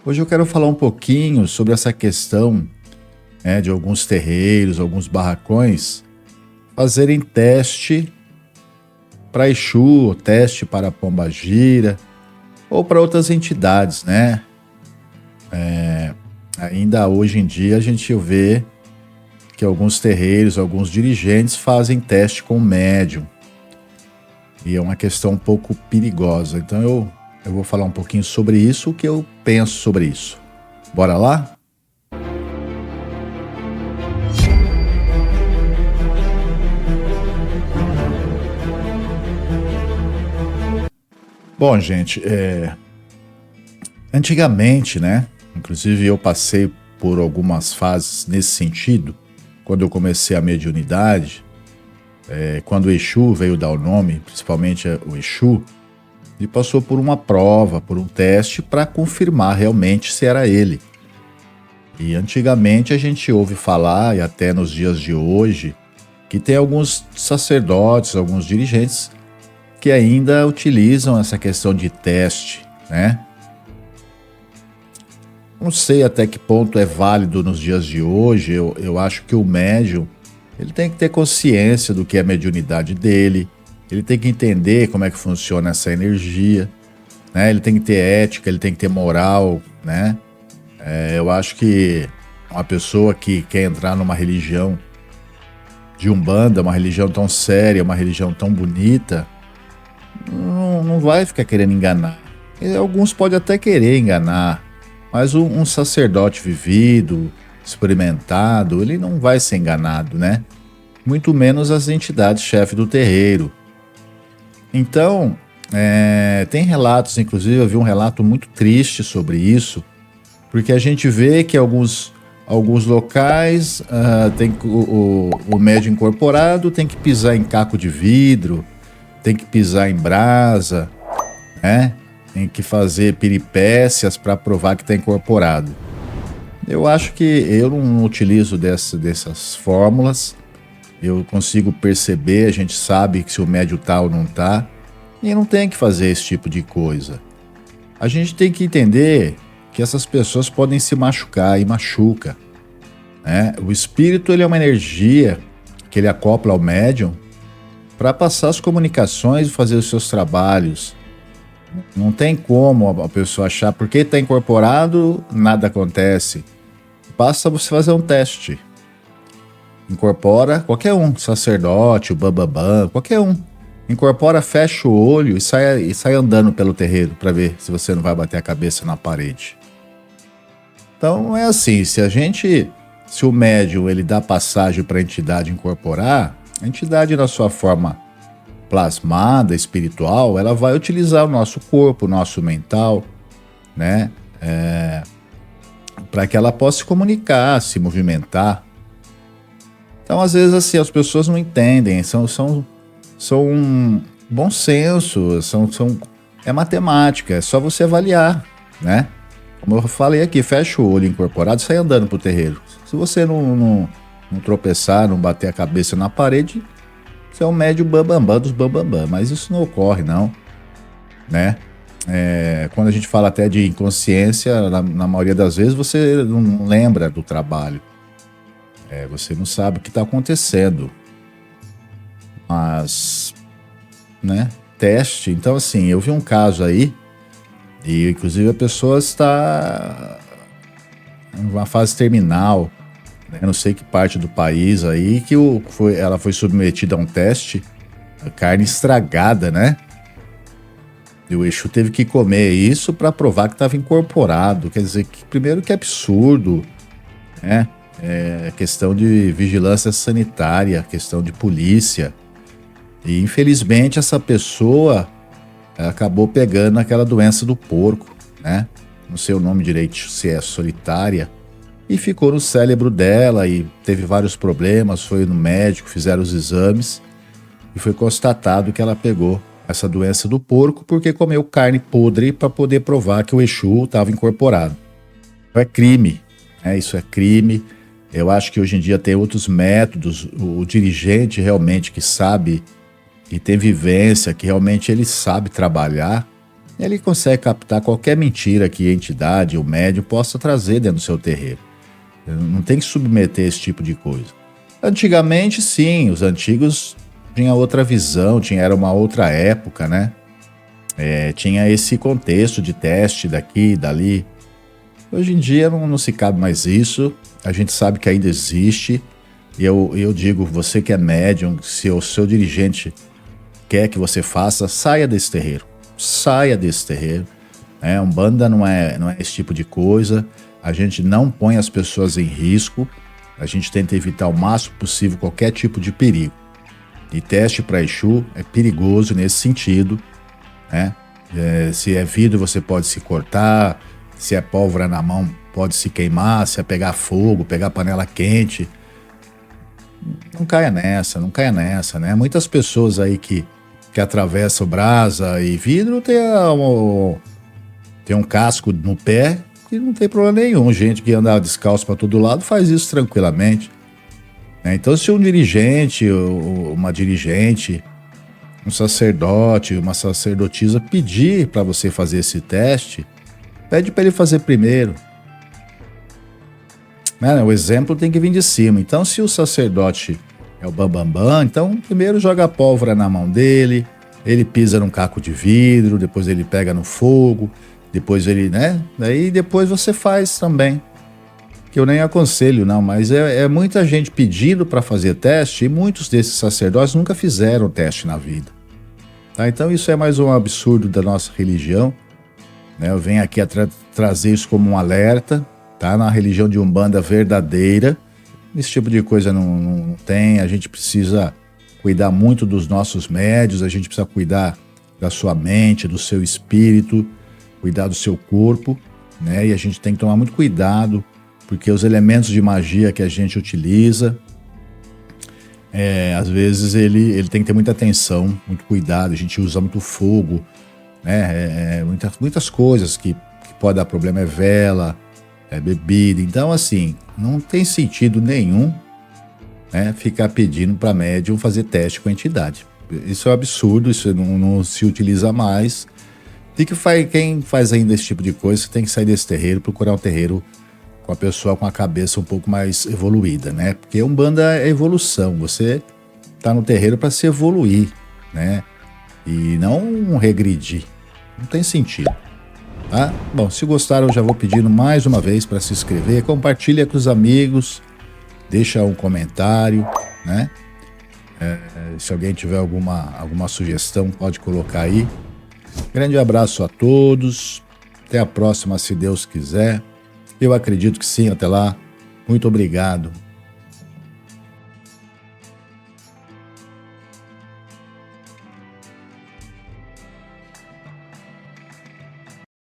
Hoje eu quero falar um pouquinho sobre essa questão, de alguns terreiros, alguns barracões fazerem teste para Exu, teste para Pombagira ou para outras entidades, né? Ainda hoje em dia a gente vê que alguns terreiros, alguns dirigentes fazem teste com médium. E é uma questão um pouco perigosa. Então eu vou falar um pouquinho sobre isso, o que eu penso sobre isso. Bora lá? Bom, gente, antigamente, né? Inclusive eu passei por algumas fases nesse sentido, quando eu comecei a mediunidade, quando o Exu veio dar o nome, principalmente o Exu, e passou por uma prova, por um teste para confirmar realmente se era ele. E antigamente a gente ouve falar, e até nos dias de hoje, que tem alguns sacerdotes, alguns dirigentes que ainda utilizam essa questão de teste, né? Não sei até que ponto é válido nos dias de hoje. Eu acho que o médium ele tem que ter consciência do que é a mediunidade dele, ele tem que entender como é que funciona essa energia, né? Ele tem que ter ética, ele tem que ter moral, né? Eu acho que uma pessoa que quer entrar numa religião de Umbanda, uma religião tão séria, uma religião tão bonita, não vai ficar querendo enganar. E alguns podem até querer enganar, mas um sacerdote vivido, experimentado, ele não vai ser enganado, né? Muito menos as entidades chefe do terreiro. Então, tem relatos, inclusive eu vi um relato muito triste sobre isso, porque a gente vê que alguns locais tem o médium incorporado tem que pisar em caco de vidro, tem que pisar em brasa, né? Tem que fazer peripécias para provar que está incorporado. Eu acho que eu não utilizo dessas fórmulas. Eu consigo perceber, a gente sabe que se o médium tá ou não tá, e não tem que fazer esse tipo de coisa. A gente tem que entender que essas pessoas podem se machucar e machuca, né? O espírito ele é uma energia que ele acopla ao médium para passar as comunicações e fazer os seus trabalhos. Não tem como a pessoa achar porque está incorporado, nada acontece. Basta você fazer um teste. Incorpora qualquer um, sacerdote, o bambambam, qualquer um. Incorpora, fecha o olho e sai andando pelo terreiro para ver se você não vai bater a cabeça na parede. Então não é assim, se o médium ele dá passagem para a entidade incorporar, a entidade na sua forma plasmada, espiritual, ela vai utilizar o nosso corpo, o nosso mental, né? Para que ela possa se comunicar, se movimentar. Então, às vezes, assim, as pessoas não entendem, são bom senso, é matemática, é só você avaliar, né? Como eu falei aqui, fecha o olho incorporado e sai andando pro terreiro. Se você não tropeçar, não bater a cabeça na parede, você é um médium bambambam dos bambambam, mas isso não ocorre, não, né? Quando a gente fala até de inconsciência, na maioria das vezes você não lembra do trabalho. Você não sabe o que está acontecendo. Mas, né? Teste. Então, assim, eu vi um caso aí, e inclusive a pessoa está em uma fase terminal, né? Eu não sei que parte do país aí, que ela foi submetida a um teste, a carne estragada, né? E o Exu teve que comer isso para provar que estava incorporado. Quer dizer, primeiro que é absurdo, né? Questão de vigilância sanitária, questão de polícia. E infelizmente essa pessoa acabou pegando aquela doença do porco, né? Não sei o nome direito, se é solitária. E ficou no cérebro dela e teve vários problemas, foi no médico, fizeram os exames e foi constatado que ela pegou essa doença do porco porque comeu carne podre para poder provar que o Exu estava incorporado. É crime, né? Isso é crime. Eu acho que hoje em dia tem outros métodos. O dirigente realmente que sabe, que tem vivência, que realmente ele sabe trabalhar, Ele consegue captar qualquer mentira que a entidade, o médium, possa trazer dentro do seu terreiro. Não tem que submeter esse tipo de coisa. Antigamente, sim, os antigos tinham outra visão, era uma outra época, né? Tinha esse contexto de teste daqui e dali. Hoje em dia não se cabe mais isso, a gente sabe que ainda existe. E eu digo, você que é médium, se o seu dirigente quer que você faça, saia desse terreiro. Saia desse terreiro. Umbanda não é esse tipo de coisa. A gente não põe as pessoas em risco. A gente tenta evitar o máximo possível qualquer tipo de perigo. E teste para Exu é perigoso nesse sentido, né? Se é vidro, você pode se cortar. Se é pólvora na mão, pode se queimar. Se é pegar fogo, pegar panela quente. Não caia nessa, né? Muitas pessoas aí que atravessam brasa e vidro tem um casco no pé que não tem problema nenhum. Gente que anda descalço para todo lado faz isso tranquilamente. Então, se um dirigente, uma dirigente, um sacerdote, uma sacerdotisa pedir para você fazer esse teste, pede para ele fazer primeiro. O exemplo tem que vir de cima. Então, se o sacerdote é o bambambam, então primeiro joga a pólvora na mão dele, ele pisa num caco de vidro, depois ele pega no fogo, depois ele, Daí depois você faz também. Que eu nem aconselho, não, mas é muita gente pedindo para fazer teste e muitos desses sacerdotes nunca fizeram teste na vida. Tá? Então isso é mais um absurdo da nossa religião. Eu venho aqui trazer isso como um alerta. Tá? Na religião de Umbanda verdadeira, esse tipo de coisa não tem. A gente precisa cuidar muito dos nossos médios, a gente precisa cuidar da sua mente, do seu espírito, cuidar do seu corpo, né? E a gente tem que tomar muito cuidado, porque os elementos de magia que a gente utiliza, às vezes ele tem que ter muita atenção, muito cuidado. A gente usa muito fogo, né? Muitas coisas que pode dar problema, vela, bebida. Então, assim, não tem sentido nenhum, ficar pedindo para médium fazer teste com a entidade. Isso é um absurdo, isso não se utiliza mais. E quem faz ainda esse tipo de coisa tem que sair desse terreiro, procurar um terreiro com a pessoa com a cabeça um pouco mais evoluída, né? Porque Umbanda é evolução, você tá no terreiro para se evoluir, né? E não regredir. Não tem sentido. Tá? Bom, se gostaram, eu já vou pedindo mais uma vez para se inscrever, compartilha com os amigos, deixa um comentário, né? Se alguém tiver alguma sugestão, pode colocar aí. Grande abraço a todos, até a próxima, se Deus quiser. Eu acredito que sim, até lá. Muito obrigado.